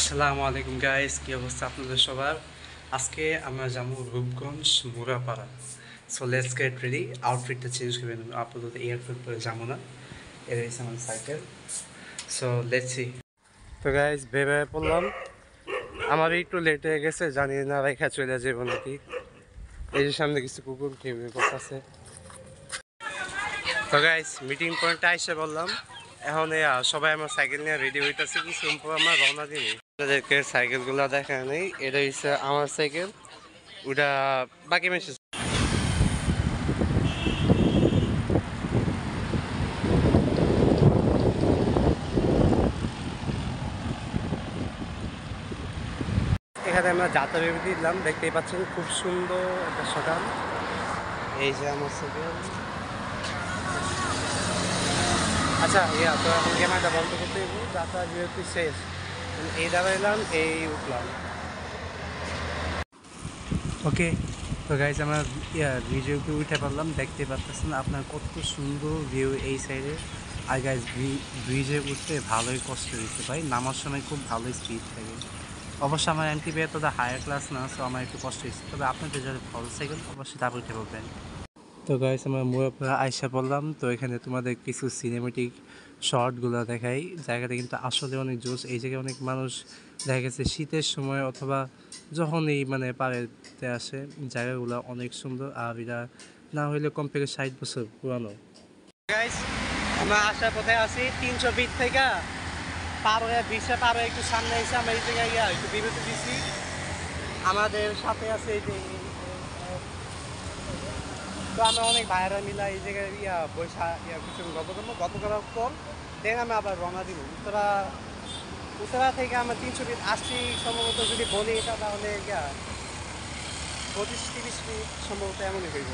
আসসালামু আলাইকুম গাইস, কি অবস্থা আপনাদের সবার? আজকে আমরা যাবো Rupganj Murapara. So let's get ready. আউটফিটটা চেঞ্জ করে নেব, আপাতত এয়ারপোর্ট পরে যাবো না। এর হচ্ছে আমার সাইকেল। So let's see. তো গাইস ভেবে পড়লাম, আমার একটু লেট হয়ে গেছে, জানি না রেখা চলে যাবো নাকি। এই যে সামনে কিছু কুকুর কেউ করতেছে। তো গাইস মিটিং পয়েন্টে এসে বললাম, এখন সবাই আমার সাইকেল নিয়ে রেডি হইতেছে, কিছু আমার রওনা দিন। আপনাদেরকে সাইকেলগুলো দেখা নেই, এটা হচ্ছে আমার সাইকেল, ওটা বাকি মেসেজ। এখানে আমরা যাত্রা বিরতি দিলাম, দেখতেই পাচ্ছেন খুব সুন্দর একটা সকাল। এই যে আমার সাইকেল। আচ্ছা তো এখন ক্যামেরাটা বন্ধ করতে দেবো, যাত্রা বিরতি শেষ। এই দাঁড়াইলাম, এই উঠলাম। ওকে, তো গাইজ আমরা ভিডিওতে উঠে পারলাম, দেখতে পাচ্ছেন আপনার কত সুন্দর ভিউ এই সাইডে। আর গাইজ ব্রিজে উঠতে ভালোই কষ্ট হয়েছে ভাই, নামার সময় খুব ভালোই স্পিড থাকে। অবশ্য আমার এনটিভি এতটা হায়ার ক্লাস না, সো আমার একটু কষ্ট হয়েছে, তবে আপনাদের যারা ভালো সাইকেল অবশ্যই তারপর উঠে পড়বেন। তো গাইস আমরা মুরাপাড়া আইসা পড়লাম, তো এখানে তোমাদের কিছু সিনেমেটিক শর্টগুলো দেখাই। জায়গাটা কিন্তু আসলে অনেক জোস। এই জায়গায় অনেক মানুষ দেখা গেছে শীতের সময় অথবা যখন এই পাড়েতে আসে। জায়গাগুলো অনেক সুন্দর, আর এটা না হইলে কমপক্ষে 60 বছর পুরানো। গাইস আমরা আসার পথে আছি 300 ফিট থেকে পার হয়ে 20 পার হয়ে একটু সামনে এসে আমরা এই জায়গায় একটু বিরতি দিচ্ছি। আমাদের সাথে আছে এই যে, তো আমরা অনেক ভাইরা মিলা এই জায়গায় বৈশা কিছু গল্প করার পর দেন আমরা আবার রওনা দিব উত্তরা থেকে আমরা 300 ফিট আসছি সম্ভবত, যদি বলি এটা তাহলে 25-30 মিনিট সম্ভবত এমনই হইব।